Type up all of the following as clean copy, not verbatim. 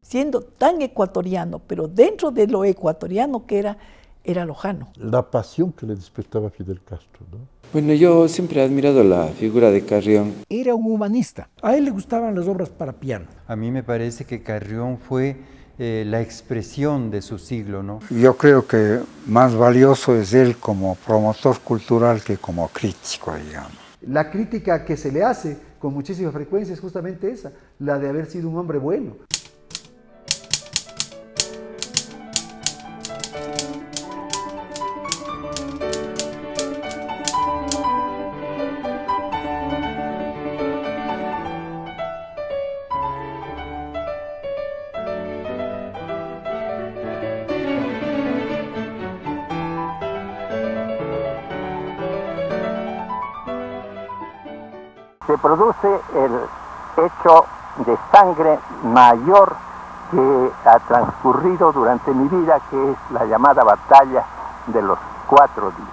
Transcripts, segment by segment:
Siendo tan ecuatoriano, pero dentro de lo ecuatoriano que era lojano. La pasión que le despertaba Fidel Castro, ¿no? Bueno, yo siempre he admirado la figura de Carrión. Era un humanista. A él le gustaban las obras para piano. A mí me parece que Carrión fue la expresión de su siglo, ¿no? Yo creo que más valioso es él como promotor cultural que como crítico, digamos. La crítica que se le hace con muchísima frecuencia es justamente esa, la de haber sido un hombre bueno. Se produce el hecho de sangre mayor que ha transcurrido durante mi vida, que es la llamada batalla de los 4 días.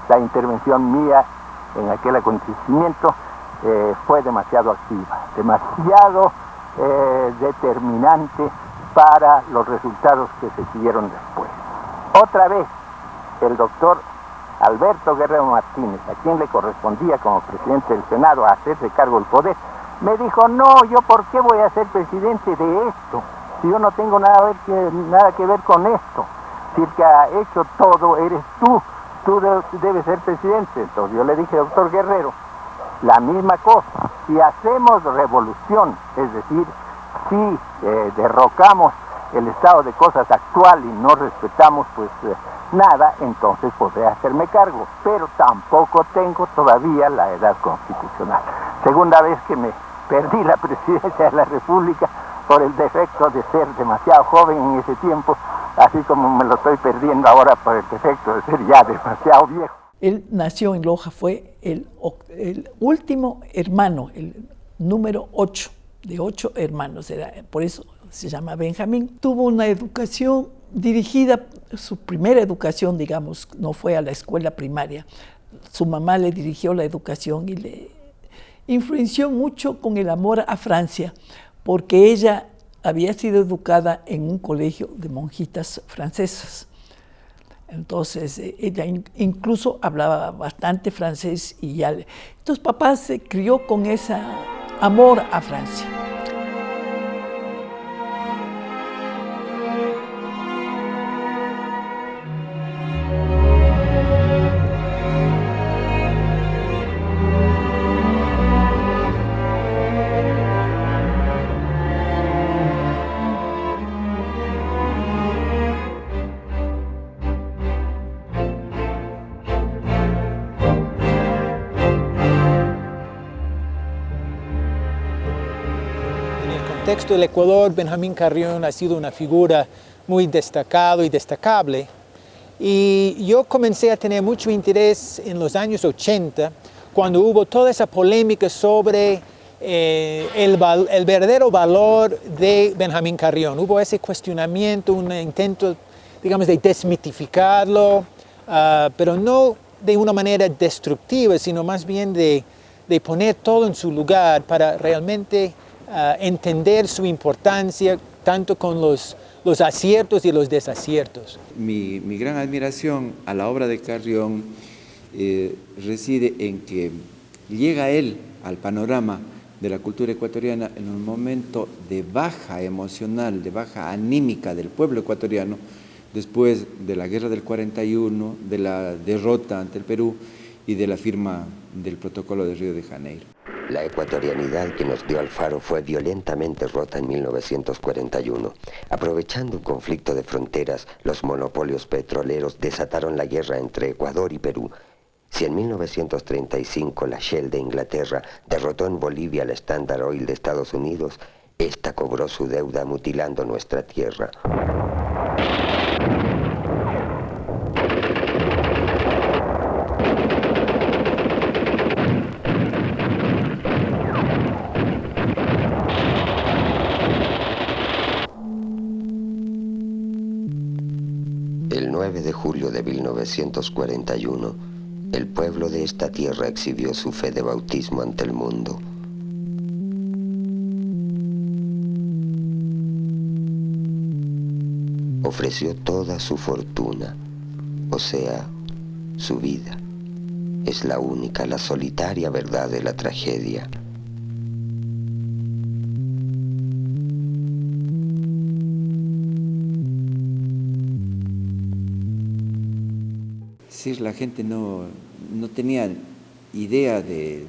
La intervención mía en aquel acontecimiento fue demasiado activa, demasiado determinante para los resultados que se siguieron después. Otra vez, el doctor Alberto Guerrero Martínez, a quien le correspondía como presidente del Senado a hacerse cargo del poder, me dijo: no, yo por qué voy a ser presidente de esto, si yo no tengo nada que ver con esto, si el que ha hecho todo eres tú debes ser presidente. Entonces yo le dije: doctor Guerrero, la misma cosa, si hacemos revolución, es decir, si derrocamos el estado de cosas actual y no respetamos nada, entonces podré hacerme cargo, pero tampoco tengo todavía la edad constitucional. Segunda vez que me perdí la presidencia de la República por el defecto de ser demasiado joven en ese tiempo, así como me lo estoy perdiendo ahora por el defecto de ser ya demasiado viejo. Él nació en Loja, fue el último hermano, el número 8, de 8 hermanos, por eso se llama Benjamín. Tuvo una educación dirigida, su primera educación, digamos, no fue a la escuela primaria. Su mamá le dirigió la educación y le influenció mucho con el amor a Francia, porque ella había sido educada en un colegio de monjitas francesas. Entonces, ella incluso hablaba bastante francés y ya. Entonces, papá se crió con ese amor a Francia. En el contexto del Ecuador, Benjamín Carrión ha sido una figura muy destacada y destacable. Y yo comencé a tener mucho interés en los años 80, cuando hubo toda esa polémica sobre el verdadero valor de Benjamín Carrión. Hubo ese cuestionamiento, un intento, digamos, de desmitificarlo, pero no de una manera destructiva, sino más bien de poner todo en su lugar para realmente entender su importancia, tanto con los aciertos y los desaciertos. Mi gran admiración a la obra de Carrión reside en que llega él al panorama de la cultura ecuatoriana en un momento de baja emocional, de baja anímica del pueblo ecuatoriano, después de la guerra del 41, de la derrota ante el Perú y de la firma del protocolo de Río de Janeiro. La ecuatorianidad que nos dio Alfaro fue violentamente rota en 1941. Aprovechando un conflicto de fronteras, los monopolios petroleros desataron la guerra entre Ecuador y Perú. Si en 1935 la Shell de Inglaterra derrotó en Bolivia la Standard Oil de Estados Unidos, esta cobró su deuda mutilando nuestra tierra. 9 de julio de 1941, el pueblo de esta tierra exhibió su fe de bautismo ante el mundo. Ofreció toda su fortuna, o sea, su vida. Es la única, la solitaria verdad de la tragedia. Sí, la gente no tenía idea de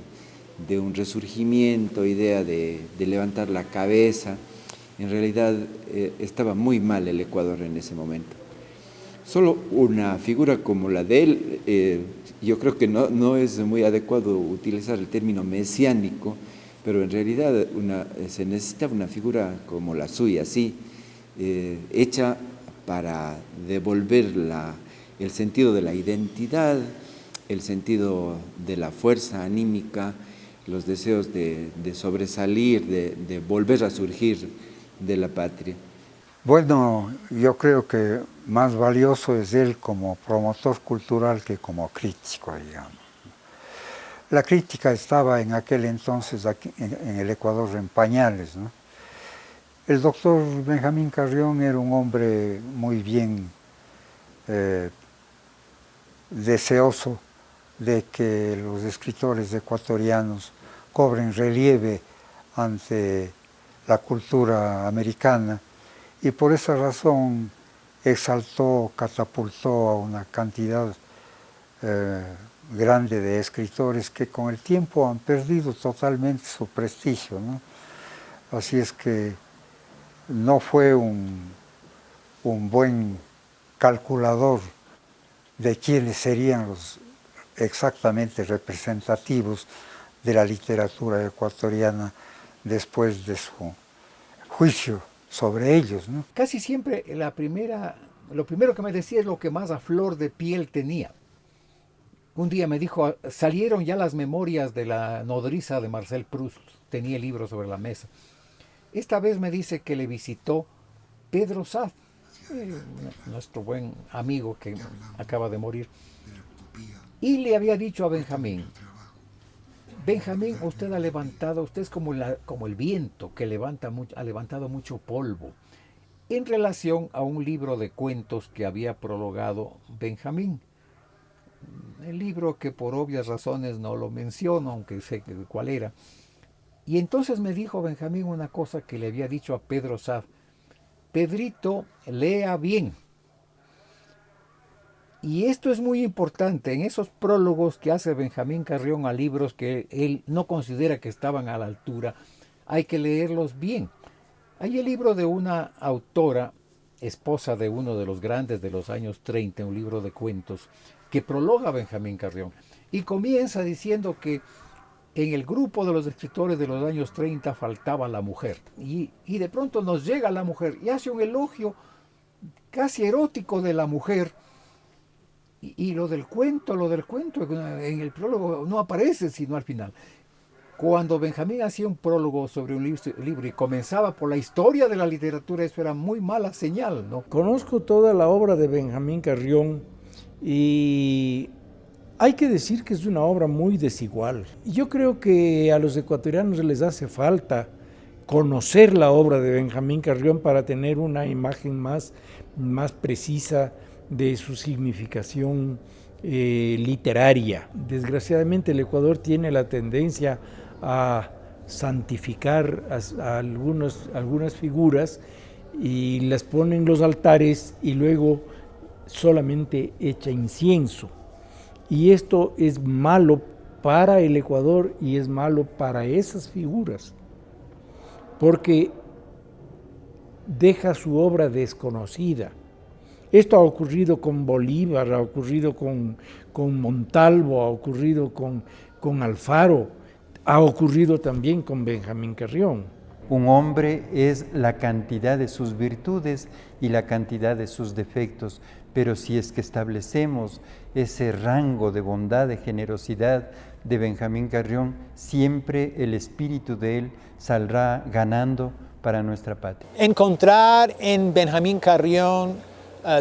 un resurgimiento, idea de levantar la cabeza. En realidad estaba muy mal el Ecuador en ese momento. Solo una figura como la de él, yo creo que no es muy adecuado utilizar el término mesiánico, pero en realidad se necesita una figura como la suya, así, hecha para devolver el sentido de la identidad, el sentido de la fuerza anímica, los deseos de sobresalir, de volver a surgir de la patria. Bueno, yo creo que más valioso es él como promotor cultural que como crítico, digamos. La crítica estaba en aquel entonces aquí, en el Ecuador en pañales, ¿no? El doctor Benjamín Carrión era un hombre muy bien deseoso de que los escritores ecuatorianos cobren relieve ante la cultura americana, y por esa razón exaltó, catapultó a una cantidad grande de escritores que con el tiempo han perdido totalmente su prestigio, ¿no? Así es que no fue un buen calculador de quiénes serían los exactamente representativos de la literatura ecuatoriana después de su juicio sobre ellos, ¿no? Casi siempre lo primero que me decía es lo que más a flor de piel tenía. Un día me dijo, salieron ya las memorias de la nodriza de Marcel Proust, tenía el libro sobre la mesa. Esta vez me dice que le visitó Pedro Saz, nuestro buen amigo que acaba de morir, y le había dicho a Benjamín, usted ha levantado, usted es como el viento que ha levantado mucho polvo, en relación a un libro de cuentos que había prologado Benjamín. El libro que por obvias razones no lo menciono, aunque sé cuál era. Y entonces me dijo Benjamín una cosa que le había dicho a Pedro Saz: Pedrito, lea bien. Y esto es muy importante en esos prólogos que hace Benjamín Carrión a libros que él no considera que estaban a la altura. Hay que leerlos bien. Hay el libro de una autora, esposa de uno de los grandes de los años 30, un libro de cuentos, que prologa Benjamín Carrión. Y comienza diciendo que en el grupo de los escritores de los años 30 faltaba la mujer. Y de pronto nos llega la mujer y hace un elogio casi erótico de la mujer. Y lo del cuento en el prólogo no aparece sino al final. Cuando Benjamín hacía un prólogo sobre un libro y comenzaba por la historia de la literatura, eso era muy mala señal, ¿no? Conozco toda la obra de Benjamín Carrión y hay que decir que es una obra muy desigual. Yo creo que a los ecuatorianos les hace falta conocer la obra de Benjamín Carrión para tener una imagen más precisa de su significación literaria. Desgraciadamente el Ecuador tiene la tendencia a santificar a algunas figuras y las pone en los altares y luego solamente echa incienso. Y esto es malo para el Ecuador y es malo para esas figuras, porque deja su obra desconocida. Esto ha ocurrido con Bolívar, ha ocurrido con Montalvo, ha ocurrido con Alfaro, ha ocurrido también con Benjamín Carrión. Un hombre es la cantidad de sus virtudes y la cantidad de sus defectos, pero si es que establecemos ese rango de bondad, de generosidad de Benjamín Carrión, siempre el espíritu de él saldrá ganando para nuestra patria. Encontrar en Benjamín Carrión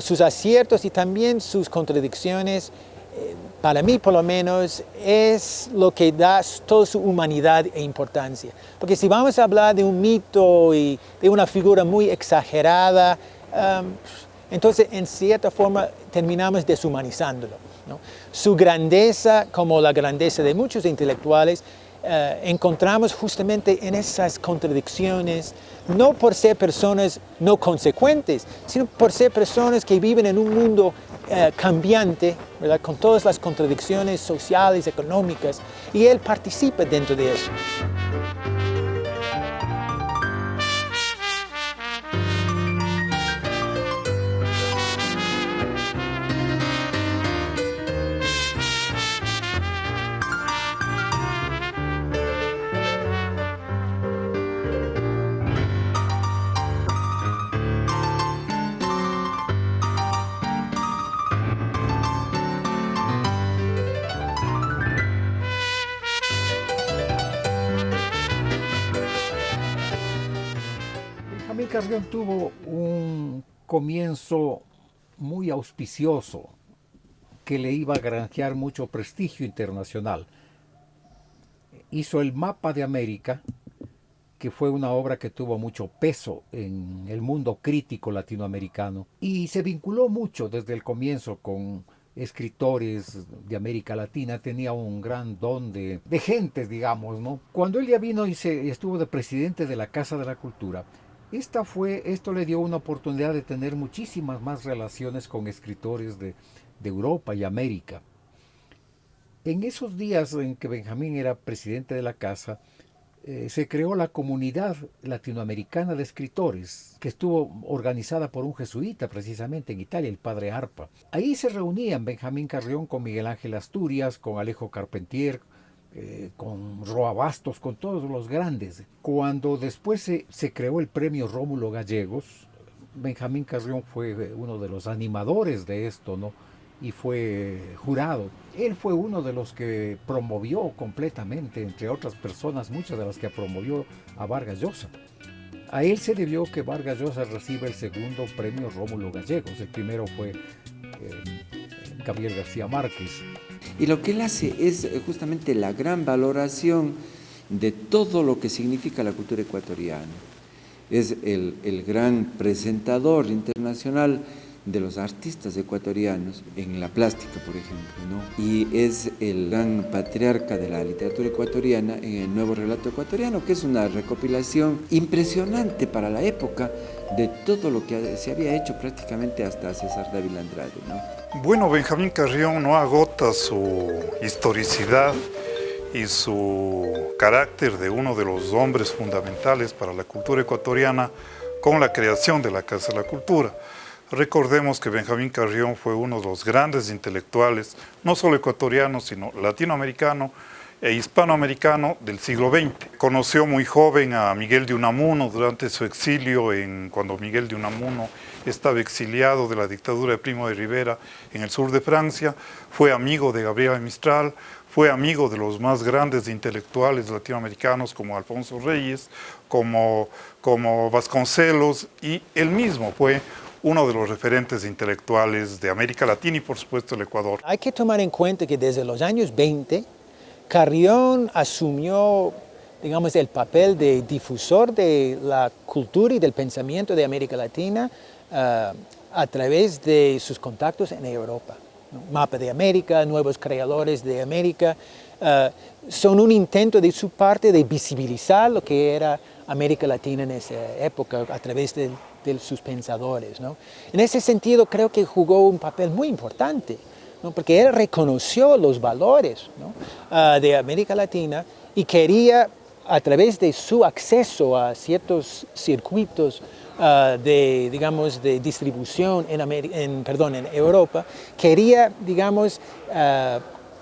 sus aciertos y también sus contradicciones, para mí por lo menos, es lo que da toda su humanidad e importancia. Porque si vamos a hablar de un mito y de una figura muy exagerada, entonces en cierta forma terminamos deshumanizándolo, ¿no? Su grandeza, como la grandeza de muchos intelectuales, encontramos justamente en esas contradicciones, no por ser personas no consecuentes, sino por ser personas que viven en un mundo cambiante, ¿verdad? Con todas las contradicciones sociales, económicas, y él participa dentro de eso. Benjamín Carrión tuvo un comienzo muy auspicioso que le iba a granjear mucho prestigio internacional. Hizo el Mapa de América, que fue una obra que tuvo mucho peso en el mundo crítico latinoamericano, y se vinculó mucho desde el comienzo con escritores de América Latina. Tenía un gran don de gentes, digamos, ¿no? Cuando él ya vino y estuvo de presidente de la Casa de la Cultura, esto le dio una oportunidad de tener muchísimas más relaciones con escritores de Europa y América. En esos días en que Benjamín era presidente de la Casa, se creó la Comunidad Latinoamericana de Escritores, que estuvo organizada por un jesuita precisamente en Italia, el padre Arpa. Ahí se reunían Benjamín Carrión con Miguel Ángel Asturias, con Alejo Carpentier, con Roa Bastos, con todos los grandes. Cuando después se creó el premio Rómulo Gallegos, Benjamín Carrión fue uno de los animadores de esto, ¿no? Y fue jurado. Él fue uno de los que promovió completamente, entre otras personas, muchas de las que promovió a Vargas Llosa. A él se debió que Vargas Llosa reciba el segundo premio Rómulo Gallegos. El primero fue Gabriel García Márquez. Y lo que él hace es justamente la gran valoración de todo lo que significa la cultura ecuatoriana. Es el gran presentador internacional de los artistas ecuatorianos en la plástica, por ejemplo, ¿no? Y es el gran patriarca de la literatura ecuatoriana en el Nuevo Relato Ecuatoriano, que es una recopilación impresionante para la época de todo lo que se había hecho prácticamente hasta César Dávila Andrade, ¿no? Bueno, Benjamín Carrión no agota su historicidad y su carácter de uno de los hombres fundamentales para la cultura ecuatoriana con la creación de la Casa de la Cultura. Recordemos que Benjamín Carrión fue uno de los grandes intelectuales, no solo ecuatoriano, sino latinoamericano e hispanoamericano del siglo XX. Conoció muy joven a Miguel de Unamuno durante su exilio, cuando Miguel de Unamuno estaba exiliado de la dictadura de Primo de Rivera en el sur de Francia. Fue amigo de Gabriela Mistral, fue amigo de los más grandes intelectuales latinoamericanos como Alfonso Reyes, como Vasconcelos, y él mismo fue uno de los referentes intelectuales de América Latina y por supuesto el Ecuador. Hay que tomar en cuenta que desde los años 20, Carrión asumió, digamos, el papel de difusor de la cultura y del pensamiento de América Latina a través de sus contactos en Europa. Mapa de América, Nuevos Creadores de América, son un intento de su parte de visibilizar lo que era América Latina en esa época a través de sus pensadores, ¿no? En ese sentido creo que jugó un papel muy importante, ¿no? Porque él reconoció los valores, ¿no? De América Latina y quería, a través de su acceso a ciertos circuitos de distribución en Europa, quería, digamos,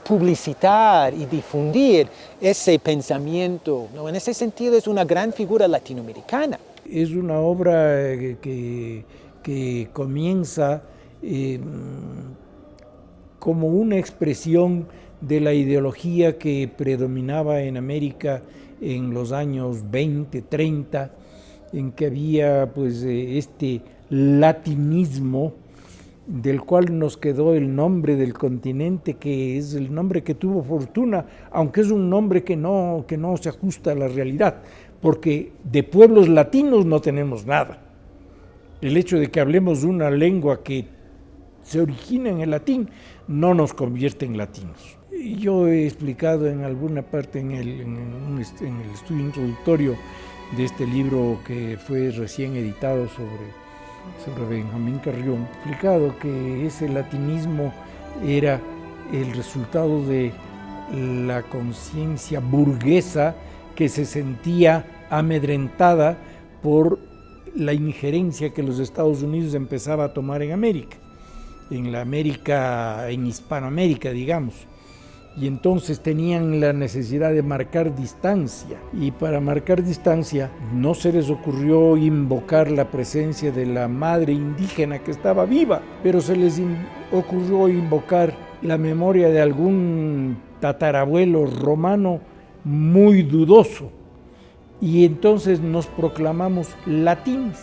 publicitar y difundir ese pensamiento, ¿no? En ese sentido es una gran figura latinoamericana. Es una obra que comienza como una expresión de la ideología que predominaba en América en los años 20, 30, en que había pues este latinismo del cual nos quedó el nombre del continente, que es el nombre que tuvo fortuna, aunque es un nombre que no se ajusta a la realidad, porque de pueblos latinos no tenemos nada. El hecho de que hablemos una lengua que se origina en el latín no nos convierte en latinos. Yo he explicado en alguna parte en el estudio introductorio de este libro que fue recién editado sobre Benjamín Carrión, explicado que ese latinismo era el resultado de la conciencia burguesa que se sentía amedrentada por la injerencia que los Estados Unidos empezaba a tomar en América, en Hispanoamérica, digamos. Y entonces tenían la necesidad de marcar distancia, y para marcar distancia no se les ocurrió invocar la presencia de la madre indígena que estaba viva, pero se les ocurrió invocar la memoria de algún tatarabuelo romano muy dudoso, y entonces nos proclamamos latinos,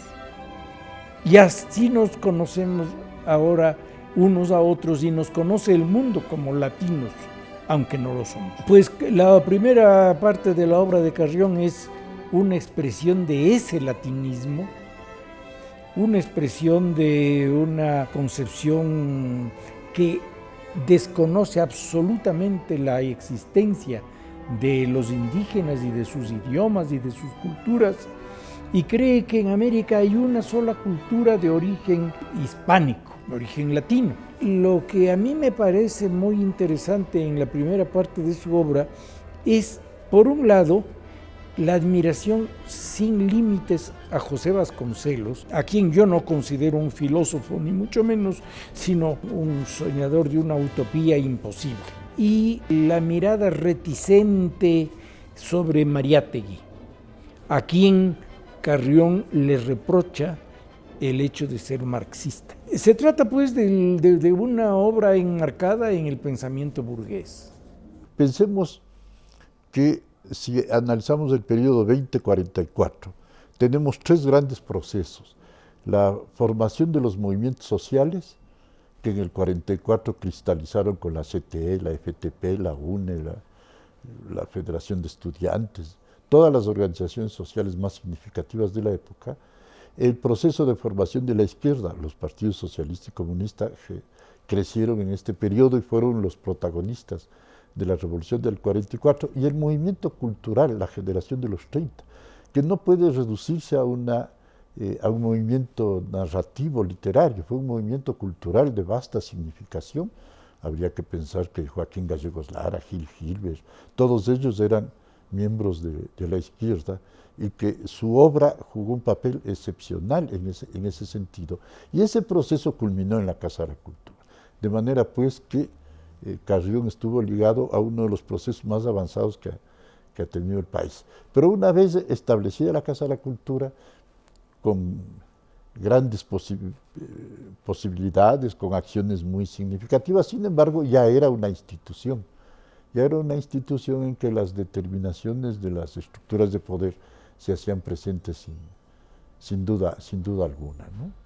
y así nos conocemos ahora unos a otros, y nos conoce el mundo como latinos, aunque no lo somos. Pues la primera parte de la obra de Carrión es una expresión de ese latinismo, una expresión de una concepción que desconoce absolutamente la existencia de los indígenas y de sus idiomas y de sus culturas, y cree que en América hay una sola cultura de origen hispánico, de origen latino. Lo que a mí me parece muy interesante en la primera parte de su obra es, por un lado, la admiración sin límites a José Vasconcelos, a quien yo no considero un filósofo, ni mucho menos, sino un soñador de una utopía imposible. Y la mirada reticente sobre Mariátegui, a quien Carrión le reprocha el hecho de ser marxista. Se trata pues de una obra enmarcada en el pensamiento burgués. Pensemos que si analizamos el periodo 20-44, tenemos tres grandes procesos. La formación de los movimientos sociales, que en el 44 cristalizaron con la CTE, la FTP, la UNE, la Federación de Estudiantes, todas las organizaciones sociales más significativas de la época. El proceso de formación de la izquierda, los partidos socialista y comunista crecieron en este periodo y fueron los protagonistas de la revolución del 44, y el movimiento cultural, la generación de los 30, que no puede reducirse a un movimiento narrativo, literario, fue un movimiento cultural de vasta significación. Habría que pensar que Joaquín Gallegos Lara, Gil Gilbert, todos ellos eran miembros de la izquierda, y que su obra jugó un papel excepcional en ese sentido. Y ese proceso culminó en la Casa de la Cultura, de manera pues que Carrión estuvo ligado a uno de los procesos más avanzados que ha tenido el país. Pero una vez establecida la Casa de la Cultura, con grandes posibilidades, con acciones muy significativas, sin embargo ya era una institución. Ya era una institución en que las determinaciones de las estructuras de poder se hacían presentes sin duda alguna, ¿no?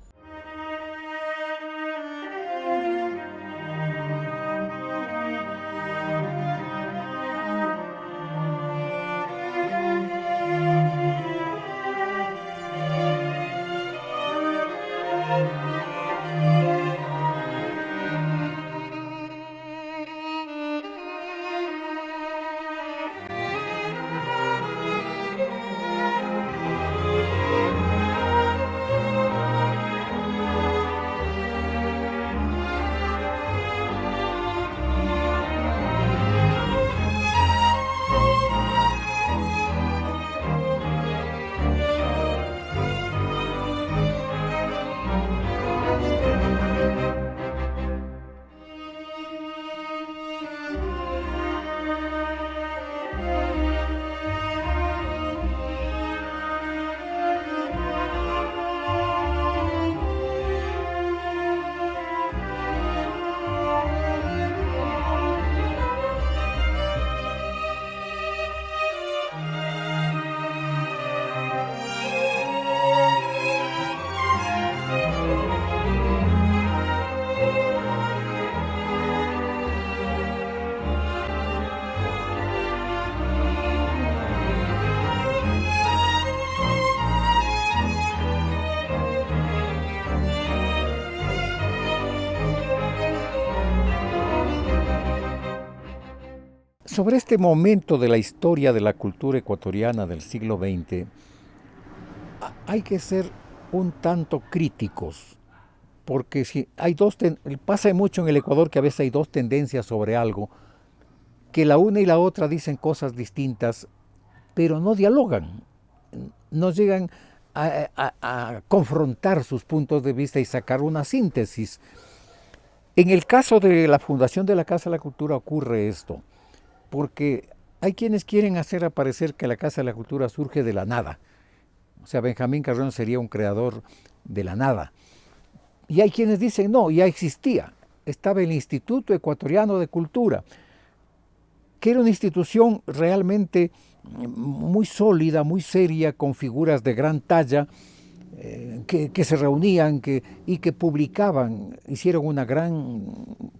Sobre este momento de la historia de la cultura ecuatoriana del siglo XX, hay que ser un tanto críticos, porque si hay pasa mucho en el Ecuador que a veces hay dos tendencias sobre algo, que la una y la otra dicen cosas distintas, pero no dialogan, no llegan a confrontar sus puntos de vista y sacar una síntesis. En el caso de la fundación de la Casa de la Cultura ocurre esto, porque hay quienes quieren hacer aparecer que la Casa de la Cultura surge de la nada. O sea, Benjamín Carrión sería un creador de la nada. Y hay quienes dicen, no, ya existía. Estaba el Instituto Ecuatoriano de Cultura, que era una institución realmente muy sólida, muy seria, con figuras de gran talla, que se reunían y que publicaban, hicieron una gran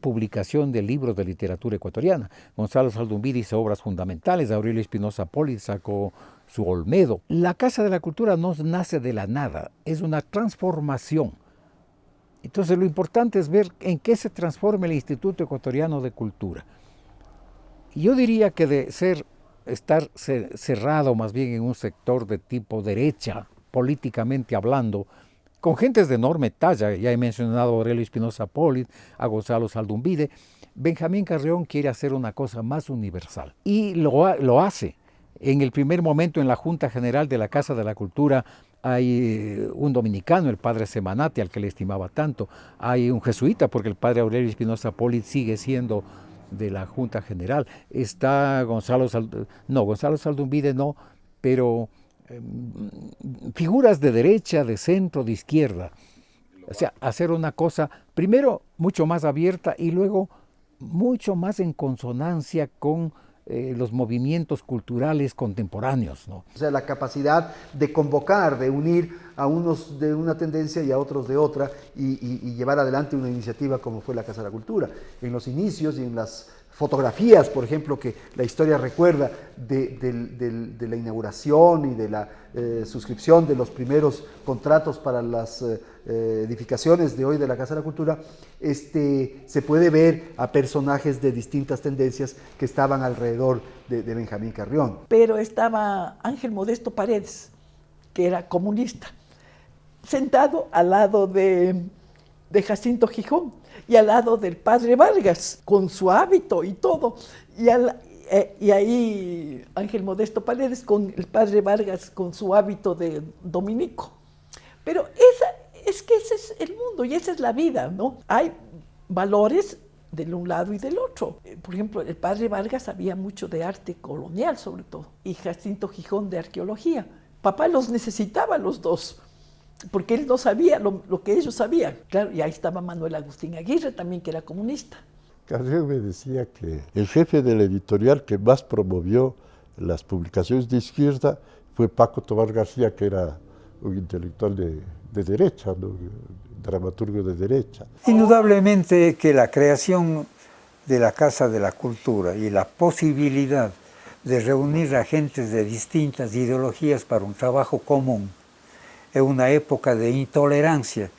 publicación de libros de literatura ecuatoriana. Gonzalo Saldumbide hizo obras fundamentales, Aurelio Espinosa Poli sacó su Olmedo. La Casa de la Cultura no nace de la nada, es una transformación. Entonces lo importante es ver en qué se transforma el Instituto Ecuatoriano de Cultura. Yo diría que de estar cerrado más bien en un sector de tipo derecha, políticamente hablando, con gentes de enorme talla, ya he mencionado a Aurelio Espinosa Poli, a Gonzalo Saldumbide, Benjamín Carrión quiere hacer una cosa más universal y lo hace. En el primer momento en la Junta General de la Casa de la Cultura hay un dominicano, el padre Semanati, al que le estimaba tanto, hay un jesuita, porque el padre Aurelio Espinosa Poli sigue siendo de la Junta General, está Gonzalo Saldumbide no, pero figuras de derecha, de centro, de izquierda. O sea, hacer una cosa, primero, mucho más abierta y luego mucho más en consonancia con los movimientos culturales contemporáneos, ¿no? O sea, la capacidad de convocar, de unir a unos de una tendencia y a otros de otra y llevar adelante una iniciativa como fue la Casa de la Cultura. En los inicios y en las fotografías, por ejemplo, que la historia recuerda de la inauguración y de la suscripción de los primeros contratos para las edificaciones de hoy de la Casa de la Cultura, se puede ver a personajes de distintas tendencias que estaban alrededor de Benjamín Carrión. Pero estaba Ángel Modesto Paredes, que era comunista, sentado al lado de Jacinto Gijón y al lado del padre Vargas, con su hábito y todo. Y ahí Ángel Modesto Paredes con el padre Vargas con su hábito de dominico. Pero es que ese es el mundo y esa es la vida, ¿no? Hay valores de un lado y del otro. Por ejemplo, el padre Vargas sabía mucho de arte colonial, sobre todo, y Jacinto Gijón de arqueología. Papá los necesitaba los dos, porque él no sabía lo que ellos sabían. Claro, y ahí estaba Manuel Agustín Aguirre también, que era comunista. Carrión me decía que el jefe de la editorial que más promovió las publicaciones de izquierda fue Paco Tobar García, que era un intelectual de derecha, ¿no? Dramaturgo de derecha. Indudablemente que la creación de la Casa de la Cultura y la posibilidad de reunir a gentes de distintas ideologías para un trabajo común en una época de intolerancia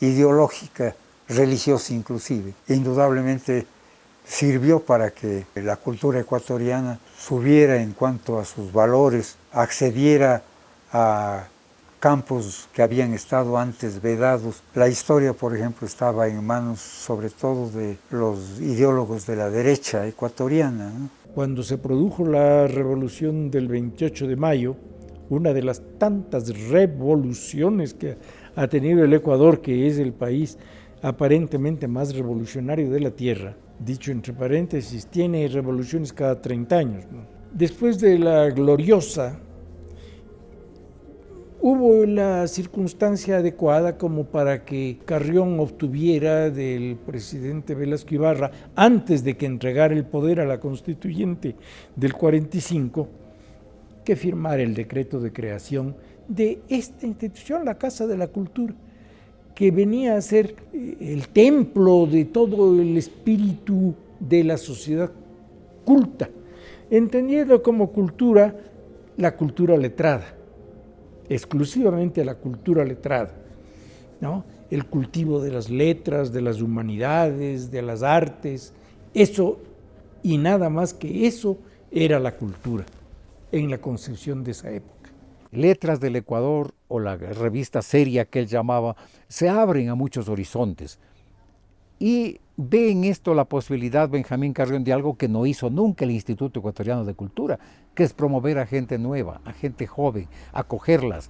ideológica, religiosa inclusive, indudablemente sirvió para que la cultura ecuatoriana subiera en cuanto a sus valores, accediera a campos que habían estado antes vedados. La historia, por ejemplo, estaba en manos sobre todo de los ideólogos de la derecha ecuatoriana, ¿no? Cuando se produjo la revolución del 28 de mayo, una de las tantas revoluciones que ha tenido el Ecuador, que es el país aparentemente más revolucionario de la tierra, dicho entre paréntesis, tiene revoluciones cada 30 años, ¿no? Después de la gloriosa, hubo la circunstancia adecuada como para que Carrión obtuviera del presidente Velasco Ibarra, antes de que entregara el poder a la constituyente del 45, que firmara el decreto de creación de esta institución, la Casa de la Cultura, que venía a ser el templo de todo el espíritu de la sociedad culta, entendiendo como cultura la cultura letrada, exclusivamente la cultura letrada, ¿no? El cultivo de las letras, de las humanidades, de las artes, eso y nada más que eso era la cultura en la concepción de esa época. Letras del Ecuador o la revista seria que él llamaba, se abren a muchos horizontes y ve en esto la posibilidad Benjamín Carrión de algo que no hizo nunca el Instituto Ecuatoriano de Cultura, que es promover a gente nueva, a gente joven, acogerlas.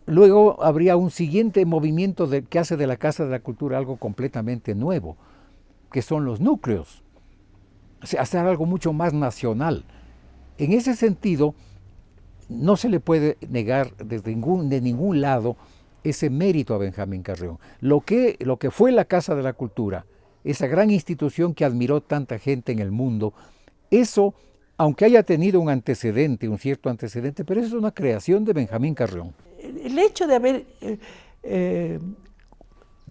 Luego habría un siguiente movimiento que hace de la Casa de la Cultura algo completamente nuevo, que son los núcleos, o sea, hacer algo mucho más nacional. En ese sentido, no se le puede negar de ningún lado ese mérito a Benjamín Carrión. Lo que fue la Casa de la Cultura, esa gran institución que admiró tanta gente en el mundo, eso, aunque haya tenido un cierto antecedente, pero eso es una creación de Benjamín Carrión. El hecho de haber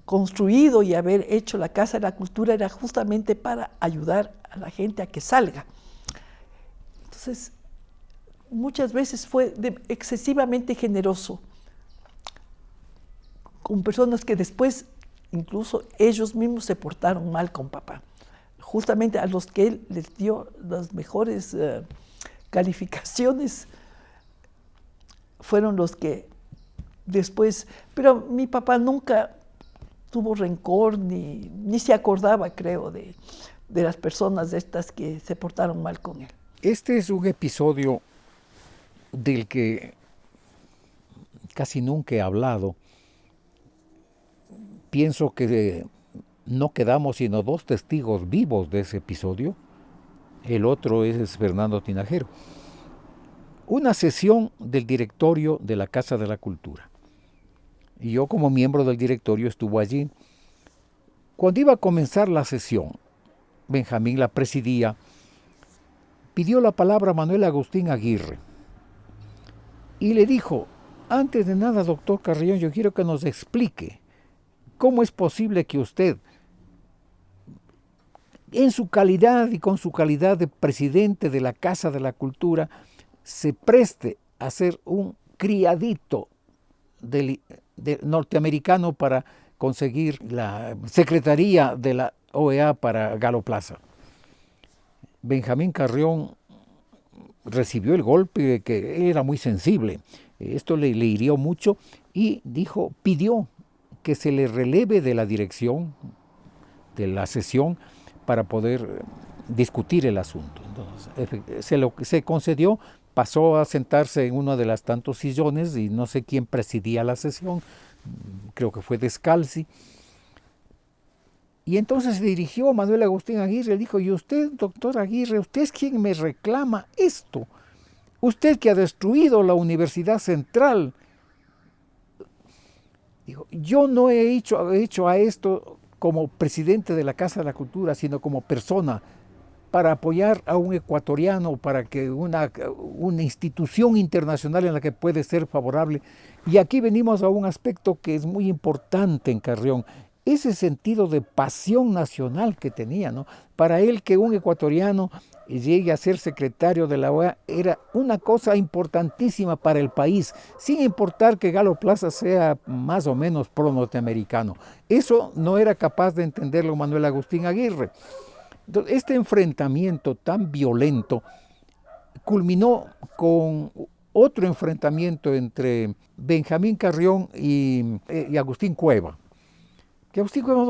construido y haber hecho la Casa de la Cultura era justamente para ayudar a la gente a que salga. Entonces, muchas veces fue excesivamente generoso con personas que después, incluso ellos mismos se portaron mal con papá. Justamente a los que él les dio las mejores calificaciones fueron los que después... Pero mi papá nunca tuvo rencor ni se acordaba, creo, de las personas estas que se portaron mal con él. Este es un episodio del que casi nunca he hablado. Pienso que no quedamos sino 2 testigos vivos de ese episodio. El otro es Fernando Tinajero. Una sesión del directorio de la Casa de la Cultura. Y yo, como miembro del directorio, estuve allí. Cuando iba a comenzar la sesión, Benjamín la presidía, pidió la palabra a Manuel Agustín Aguirre y le dijo: antes de nada, doctor Carrión, yo quiero que nos explique cómo es posible que usted, en su calidad y con su calidad de presidente de la Casa de la Cultura, se preste a ser un criadito del norteamericano para conseguir la secretaría de la OEA para Galo Plaza. Benjamín Carrión recibió el golpe, que era muy sensible. Esto le hirió mucho y pidió que se le releve de la dirección de la sesión para poder discutir el asunto. Entonces, se concedió, pasó a sentarse en uno de los tantos sillones y no sé quién presidía la sesión, creo que fue Descalzi. Y entonces se dirigió a Manuel Agustín Aguirre y dijo: y usted, doctor Aguirre, usted es quien me reclama esto. Usted que ha destruido la Universidad Central. Dijo: yo no he hecho a esto como presidente de la Casa de la Cultura, sino como persona, para apoyar a un ecuatoriano, para que una institución internacional en la que puede ser favorable. Y aquí venimos a un aspecto que es muy importante en Carrión, ese sentido de pasión nacional que tenía, ¿no? Para él, que un ecuatoriano llegue a ser secretario de la OEA era una cosa importantísima para el país, sin importar que Galo Plaza sea más o menos pro-norteamericano. Eso no era capaz de entenderlo Manuel Agustín Aguirre. Entonces, este enfrentamiento tan violento culminó con otro enfrentamiento entre Benjamín Carrión y Agustín Cueva. Que Agustín Cueva: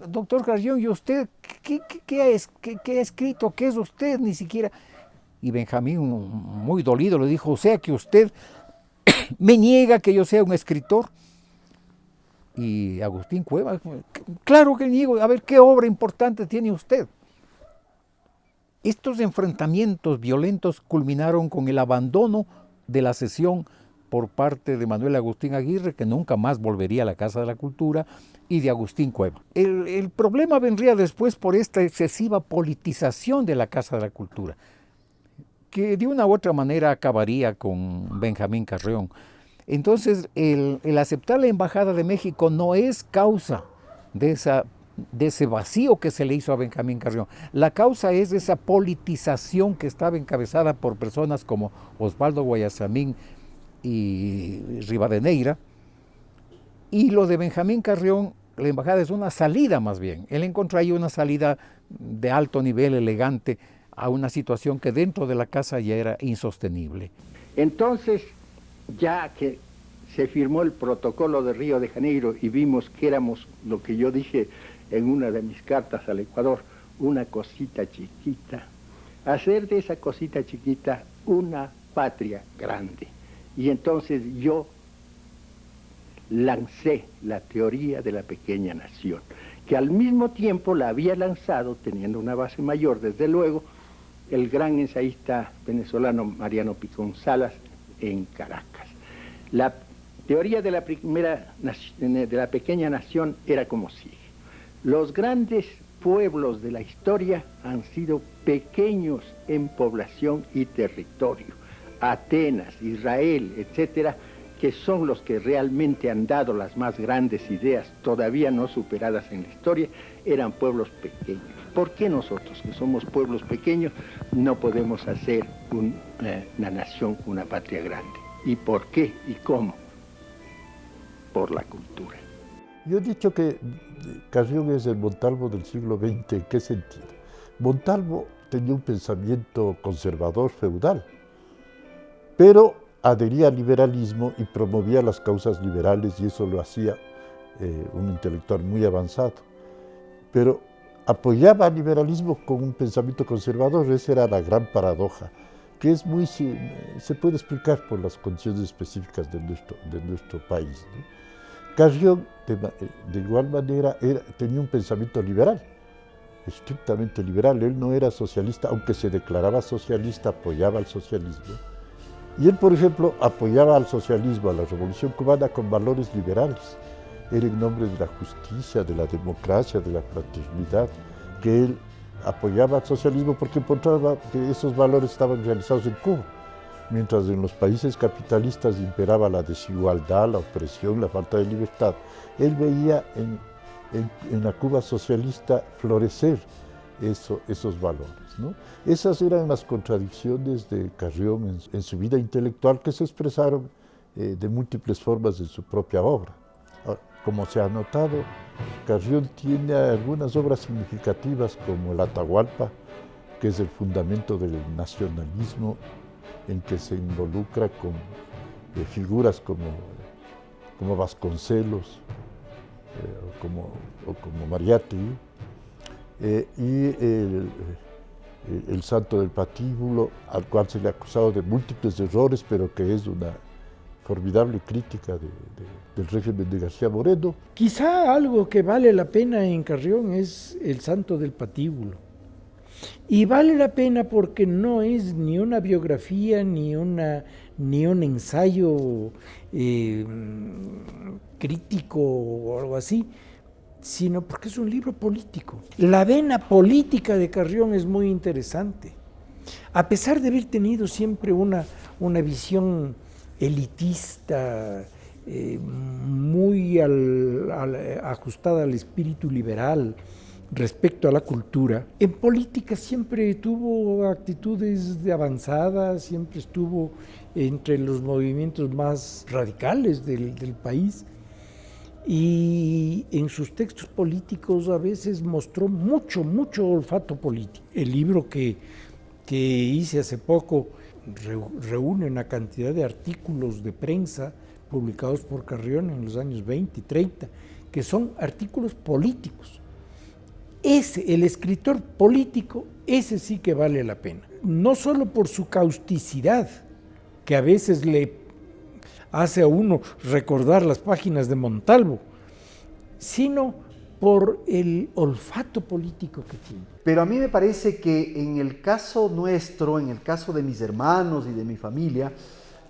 doctor Carrión, ¿y usted qué ha escrito? ¿Qué es usted? Ni siquiera. Y Benjamín, muy dolido, le dijo: o sea que usted me niega que yo sea un escritor. Y Agustín Cueva: claro que niego, a ver, ¿qué obra importante tiene usted? Estos enfrentamientos violentos culminaron con el abandono de la sesión por parte de Manuel Agustín Aguirre, que nunca más volvería a la Casa de la Cultura, y de Agustín Cueva. El problema vendría después por esta excesiva politización de la Casa de la Cultura, que de una u otra manera acabaría con Benjamín Carrión. Entonces, el aceptar la Embajada de México no es causa de ese vacío que se le hizo a Benjamín Carrión. La causa es esa politización que estaba encabezada por personas como Osvaldo Guayasamín y Rivadeneira, y lo de Benjamín Carrión La embajada es una salida más bien. Él encontró ahí una salida de alto nivel, elegante, a una situación que dentro de la casa ya era insostenible. Entonces, ya que se firmó el protocolo de Río de Janeiro y vimos que éramos, lo que yo dije en una de mis cartas al Ecuador, una cosita chiquita, hacer de esa cosita chiquita una patria grande. Y entonces yo lancé la teoría de la pequeña nación, que al mismo tiempo la había lanzado, teniendo una base mayor, desde luego, el gran ensayista venezolano Mariano Picón Salas en Caracas. La teoría de la pequeña nación era como sigue. Los grandes pueblos de la historia han sido pequeños en población y territorio. Atenas, Israel, etcétera, que son los que realmente han dado las más grandes ideas, todavía no superadas en la historia, eran pueblos pequeños. ¿Por qué nosotros, que somos pueblos pequeños, no podemos hacer una nación, una patria grande? ¿Y por qué y cómo? Por la cultura. Yo he dicho que Carrión es el Montalvo del siglo XX. ¿En qué sentido? Montalvo tenía un pensamiento conservador feudal, pero adhería al liberalismo y promovía las causas liberales, y eso lo hacía un intelectual muy avanzado. Pero apoyaba al liberalismo con un pensamiento conservador. Esa era la gran paradoja, que es muy, se puede explicar por las condiciones específicas de nuestro país, ¿no? Carrión, de igual manera, tenía un pensamiento liberal, estrictamente liberal. Él no era socialista, aunque se declaraba socialista, apoyaba al socialismo. Y él, por ejemplo, apoyaba al socialismo, a la Revolución Cubana, con valores liberales. Era en nombre de la justicia, de la democracia, de la fraternidad, que él apoyaba al socialismo porque encontraba que esos valores estaban realizados en Cuba. Mientras en los países capitalistas imperaba la desigualdad, la opresión, la falta de libertad, él veía en la Cuba socialista florecer esos valores, ¿no? Esas eran las contradicciones de Carrión en su vida intelectual, que se expresaron de múltiples formas en su propia obra. Ahora, como se ha notado, Carrión tiene algunas obras significativas como El Atahualpa, que es el fundamento del nacionalismo, en que se involucra con figuras como Vasconcelos o como Mariátegui, y el Santo del Patíbulo, al cual se le ha acusado de múltiples errores, pero que es una formidable crítica del régimen de García Moreno. Quizá algo que vale la pena en Carrión es el Santo del Patíbulo. Y vale la pena porque no es ni una biografía ni un ensayo crítico o algo así, sino porque es un libro político. La vena política de Carrión es muy interesante. A pesar de haber tenido siempre una visión elitista, muy ajustada al espíritu liberal respecto a la cultura, en política siempre tuvo actitudes de avanzada, siempre estuvo entre los movimientos más radicales del país, y en sus textos políticos a veces mostró mucho olfato político. El libro que hice hace poco reúne una cantidad de artículos de prensa publicados por Carrión en los años 20 y 30, que son artículos políticos. El escritor político, ese sí que vale la pena. No solo por su causticidad, que a veces le hace a uno recordar las páginas de Montalvo, sino por el olfato político que tiene. Pero a mí me parece que en el caso nuestro, en el caso de mis hermanos y de mi familia,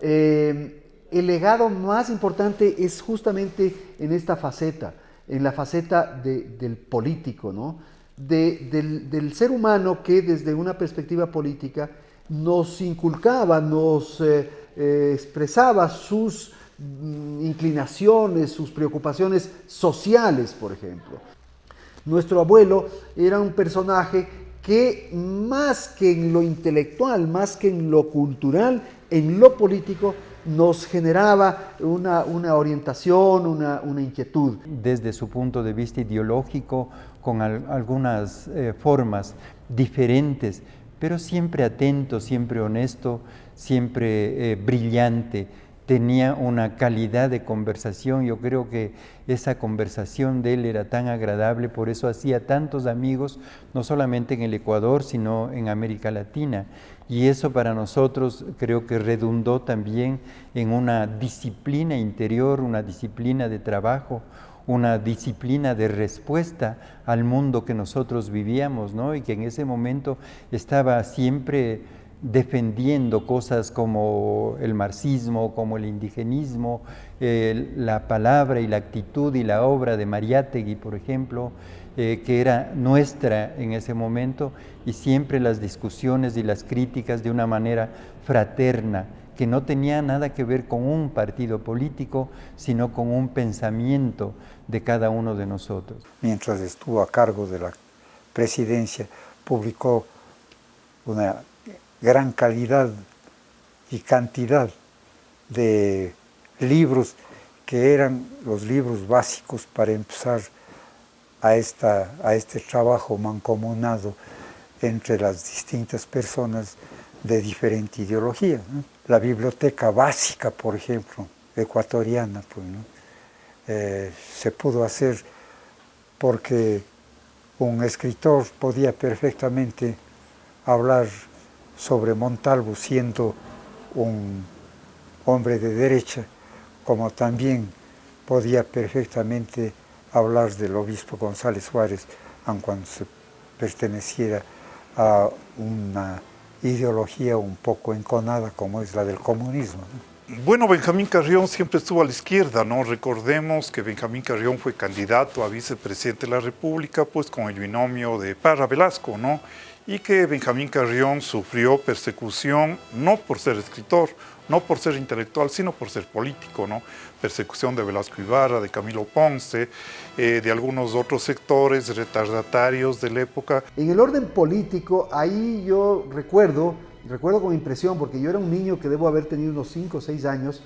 el legado más importante es justamente en esta faceta, en la faceta del político, ¿no? Del ser humano que desde una perspectiva política nos inculcaba, nos expresaba sus inclinaciones, sus preocupaciones sociales, por ejemplo. Nuestro abuelo era un personaje que más que en lo intelectual, más que en lo cultural, en lo político, nos generaba una orientación, una inquietud. Desde su punto de vista ideológico, con algunas formas diferentes, pero siempre atento, siempre honesto, siempre brillante. Tenía una calidad de conversación, yo creo que esa conversación de él era tan agradable, por eso hacía tantos amigos, no solamente en el Ecuador, sino en América Latina. Y eso para nosotros creo que redundó también en una disciplina interior, una disciplina de trabajo, una disciplina de respuesta al mundo que nosotros vivíamos, ¿no? Y que en ese momento estaba siempre defendiendo cosas como el marxismo, como el indigenismo, la palabra y la actitud y la obra de Mariátegui, por ejemplo, que era nuestra en ese momento, y siempre las discusiones y las críticas de una manera fraterna, que no tenía nada que ver con un partido político, sino con un pensamiento de cada uno de nosotros. Mientras estuvo a cargo de la presidencia, publicó una gran calidad y cantidad de libros que eran los libros básicos para empezar a este trabajo mancomunado entre las distintas personas de diferente ideología, ¿no? La biblioteca básica, por ejemplo, ecuatoriana, pues, ¿no? Se pudo hacer porque un escritor podía perfectamente hablar sobre Montalvo siendo un hombre de derecha, como también podía perfectamente hablar del obispo González Suárez, aun cuando se perteneciera a una ideología un poco enconada como es la del comunismo, ¿no? Bueno, Benjamín Carrión siempre estuvo a la izquierda, ¿no? Recordemos que Benjamín Carrión fue candidato a vicepresidente de la República, pues con el binomio de Parra Velasco, ¿no? Y que Benjamín Carrión sufrió persecución no por ser escritor, no por ser intelectual, sino por ser político, ¿no? Persecución de Velasco Ibarra, de Camilo Ponce, de algunos otros sectores retardatarios de la época. En el orden político, ahí yo recuerdo con impresión, porque yo era un niño que debo haber tenido unos 5 o 6 años,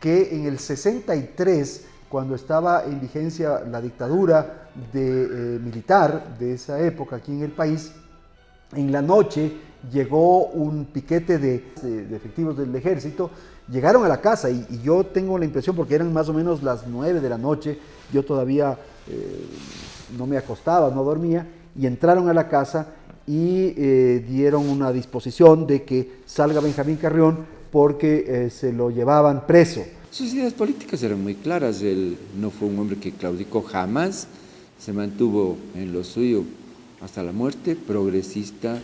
que en el 63, cuando estaba en vigencia la dictadura militar de esa época aquí en el país, en la noche llegó un piquete de efectivos del ejército, llegaron a la casa y yo tengo la impresión, porque eran más o menos las 9 de la noche, yo todavía no me acostaba, no dormía, y entraron a la casa y dieron una disposición de que salga Benjamín Carrión porque se lo llevaban preso. Sus ideas políticas eran muy claras, él no fue un hombre que claudicó jamás, se mantuvo en lo suyo hasta la muerte, progresista,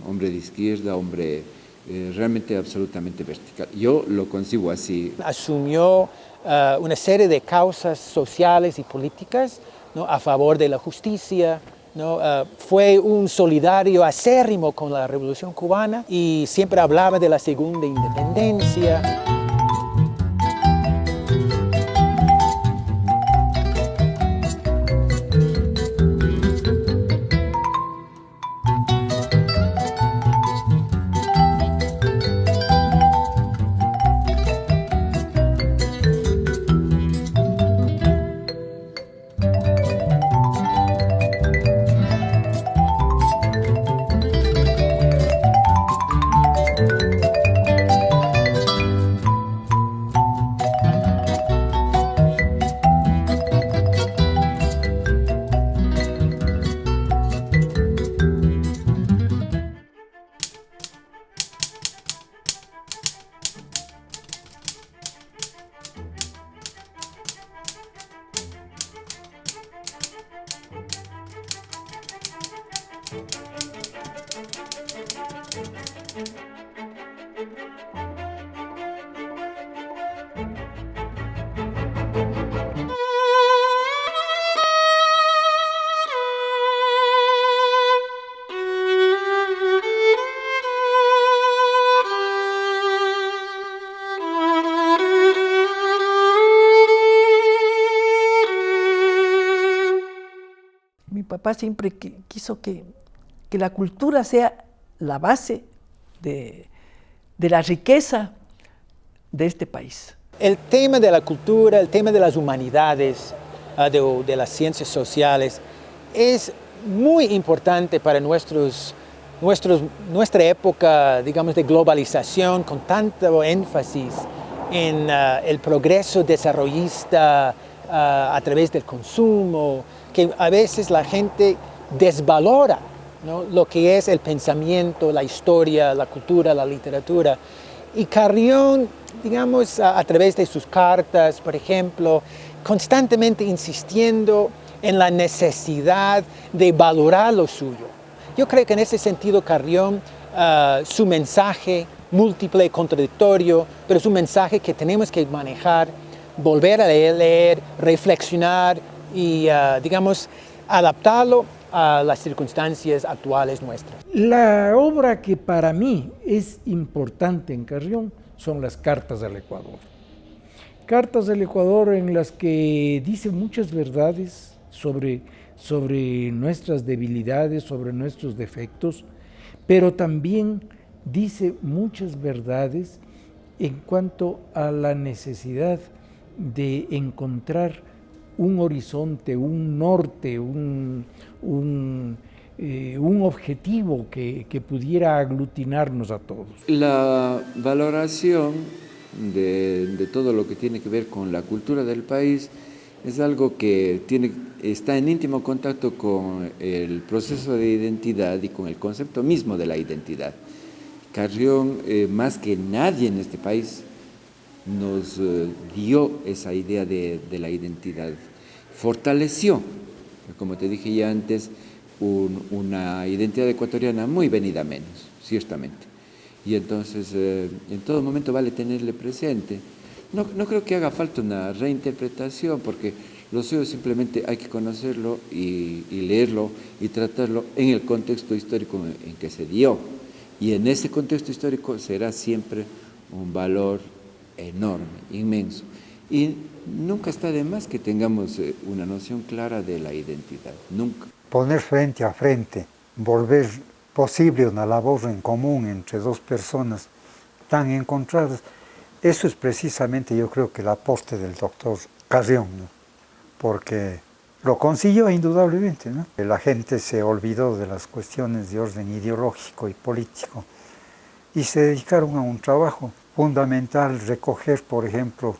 hombre de izquierda, hombre realmente absolutamente vertical. Yo lo concibo así. Asumió una serie de causas sociales y políticas, ¿no?, a favor de la justicia, ¿no? Fue un solidario acérrimo con la Revolución Cubana y siempre hablaba de la segunda independencia. Mi papá siempre quiso que la cultura sea la base de la riqueza de este país. El tema de la cultura, el tema de las humanidades, de las ciencias sociales, es muy importante para nuestra época, digamos, de globalización, con tanto énfasis en el progreso desarrollista a través del consumo, que a veces la gente desvalora, ¿no?, lo que es el pensamiento, la historia, la cultura, la literatura. Y Carrión, digamos, a través de sus cartas, por ejemplo, constantemente insistiendo en la necesidad de valorar lo suyo. Yo creo que en ese sentido Carrión, su mensaje múltiple, contradictorio, pero es un mensaje que tenemos que manejar, volver a leer, reflexionar y, digamos, adaptarlo a las circunstancias actuales nuestras. La obra que para mí es importante en Carrión son las Cartas al Ecuador. Cartas del Ecuador en las que dice muchas verdades sobre nuestras debilidades, sobre nuestros defectos, pero también dice muchas verdades en cuanto a la necesidad de encontrar un horizonte, un norte, un objetivo que pudiera aglutinarnos a todos. La valoración de todo lo que tiene que ver con la cultura del país es algo que está en íntimo contacto con el proceso de identidad y con el concepto mismo de la identidad. Carrión, más que nadie en este país, nos dio esa idea de la identidad. Fortaleció, como te dije ya antes, una identidad ecuatoriana muy venida menos, ciertamente. Y entonces, en todo momento vale tenerle presente. No creo que haga falta una reinterpretación, porque lo suyo simplemente hay que conocerlo y leerlo y tratarlo en el contexto histórico en que se dio. Y en ese contexto histórico será siempre un valor enorme, inmenso. Y nunca está de más que tengamos una noción clara de la identidad, nunca. Poner frente a frente, volver posible una labor en común entre dos personas tan encontradas, eso es precisamente, yo creo, que el aporte del doctor Carrión, ¿no? Porque lo consiguió indudablemente, ¿no? La gente se olvidó de las cuestiones de orden ideológico y político y se dedicaron a un trabajo fundamental, recoger, por ejemplo,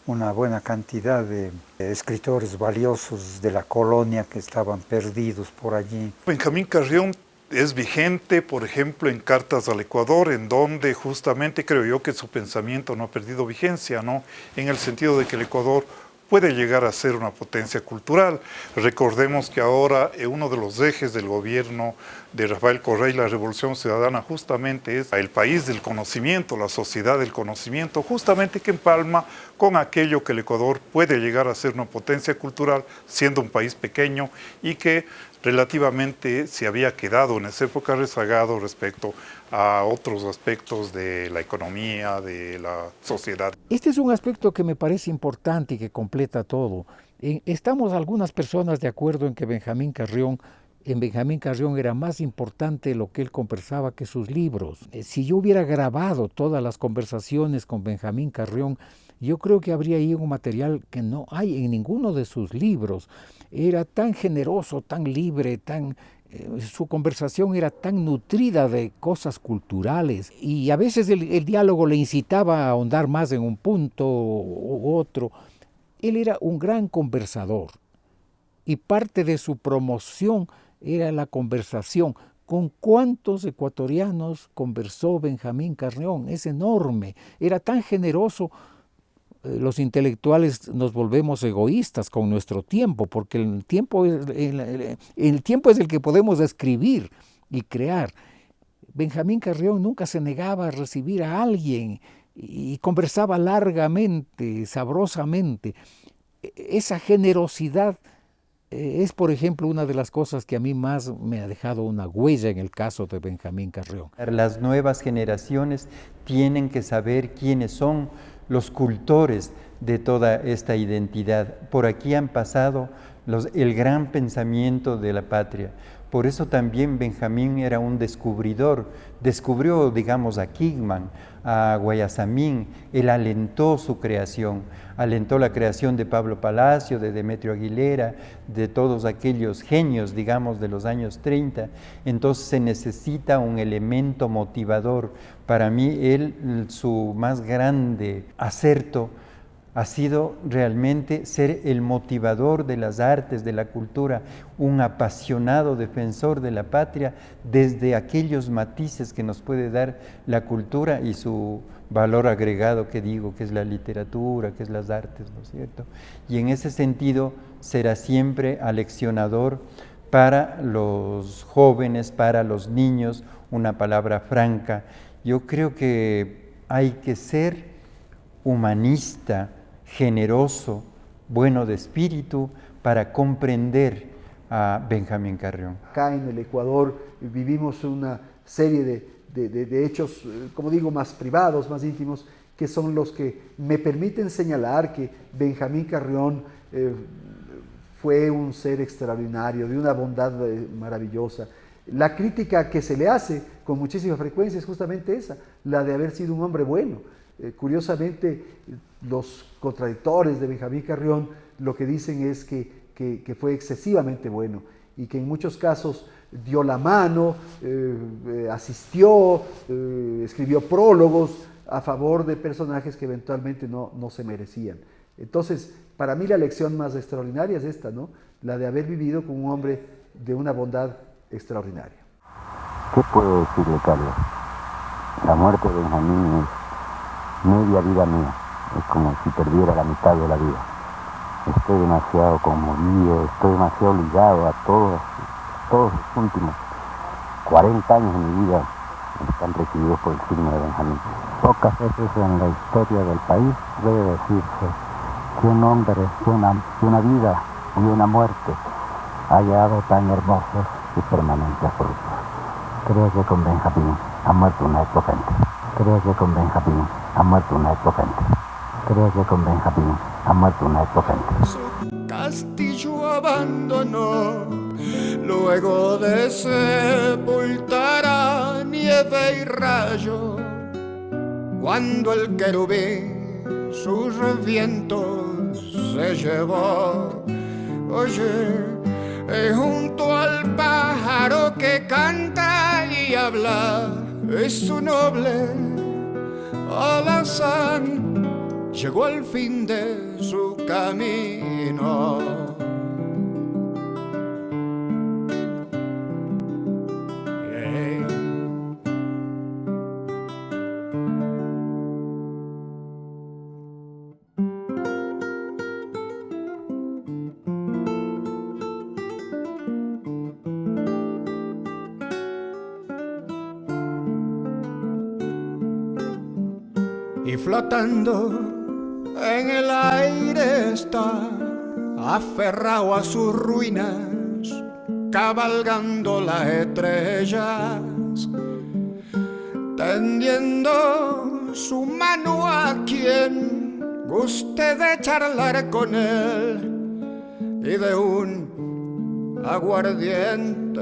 una buena cantidad de escritores valiosos de la colonia que estaban perdidos por allí. Benjamín Carrión es vigente, por ejemplo, en Cartas al Ecuador, en donde justamente creo yo que su pensamiento no ha perdido vigencia, ¿no? En el sentido de que el Ecuador puede llegar a ser una potencia cultural. Recordemos que ahora uno de los ejes del gobierno de Rafael Correa y la Revolución Ciudadana justamente es el país del conocimiento, la sociedad del conocimiento, justamente que empalma con aquello que el Ecuador puede llegar a ser una potencia cultural, siendo un país pequeño y que relativamente se había quedado en esa época rezagado respecto a otros aspectos de la economía, de la sociedad. Este es un aspecto que me parece importante y que completa todo. Estamos algunas personas de acuerdo en que Benjamín Carrión era más importante lo que él conversaba que sus libros. Si yo hubiera grabado todas las conversaciones con Benjamín Carrión, yo creo que habría ahí un material que no hay en ninguno de sus libros. Era tan generoso, tan libre, su conversación era tan nutrida de cosas culturales y a veces el diálogo le incitaba a ahondar más en un punto u otro. Él era un gran conversador y parte de su promoción era la conversación. ¿Con cuántos ecuatorianos conversó Benjamín Carrión? Es enorme, era tan generoso. Los intelectuales nos volvemos egoístas con nuestro tiempo, porque el tiempo es el que podemos escribir y crear. Benjamín Carrión nunca se negaba a recibir a alguien y conversaba largamente, sabrosamente. Esa generosidad es, por ejemplo, una de las cosas que a mí más me ha dejado una huella en el caso de Benjamín Carrión. Las nuevas generaciones tienen que saber quiénes son los cultores de toda esta identidad. Por aquí han pasado el gran pensamiento de la patria, Por eso también Benjamín era un descubridor, descubrió, digamos, a Kingman, a Guayasamín, él alentó su creación, alentó la creación de Pablo Palacio, de Demetrio Aguilera, de todos aquellos genios, digamos, de los años 30. Entonces se necesita un elemento motivador. Para mí, su más grande acerto ha sido realmente ser el motivador de las artes, de la cultura, un apasionado defensor de la patria desde aquellos matices que nos puede dar la cultura y su valor agregado que digo, que es la literatura, que es las artes, ¿no es cierto? Y en ese sentido será siempre aleccionador para los jóvenes, para los niños, una palabra franca. Yo creo que hay que ser humanista, generoso, bueno de espíritu, para comprender a Benjamín Carrión. Acá en el Ecuador vivimos una serie de hechos, como digo, más privados, más íntimos, que son los que me permiten señalar que Benjamín Carrión fue un ser extraordinario, de una bondad maravillosa. La crítica que se le hace con muchísima frecuencia es justamente esa, la de haber sido un hombre bueno. Curiosamente, los contradictores de Benjamín Carrión lo que dicen es que fue excesivamente bueno y que en muchos casos dio la mano, asistió, escribió prólogos a favor de personajes que eventualmente no se merecían. Entonces, para mí la lección más extraordinaria es esta, ¿no? La de haber vivido con un hombre de una bondad extraordinaria. ¿Qué puedo decirle, Carlos? La muerte de Benjamín es media vida mía, es como si perdiera la mitad de la vida. Estoy demasiado conmovido, estoy demasiado ligado a todos los últimos 40 años de mi vida están recibidos por el signo de Benjamín. Pocas veces en la historia del país debe decirse que un hombre, que una vida y una muerte haya dado tan hermosos y permanentes frutos. Creo que con Benjamín ha muerto una época entera. Creo que con Benjamín ha muerto una época entera. Creo que con Benjamín ha muerto una época entera. Su castillo abandonó, luego de sepultar a nieve y rayo, cuando el querubín sus vientos se llevó. Oye, junto al pájaro que canta y habla, es su noble alazán, llegó al fin de su camino. Y flotando en el aire está, aferrado a sus ruinas, cabalgando las estrellas, tendiendo su mano a quien guste de charlar con él y de un aguardiente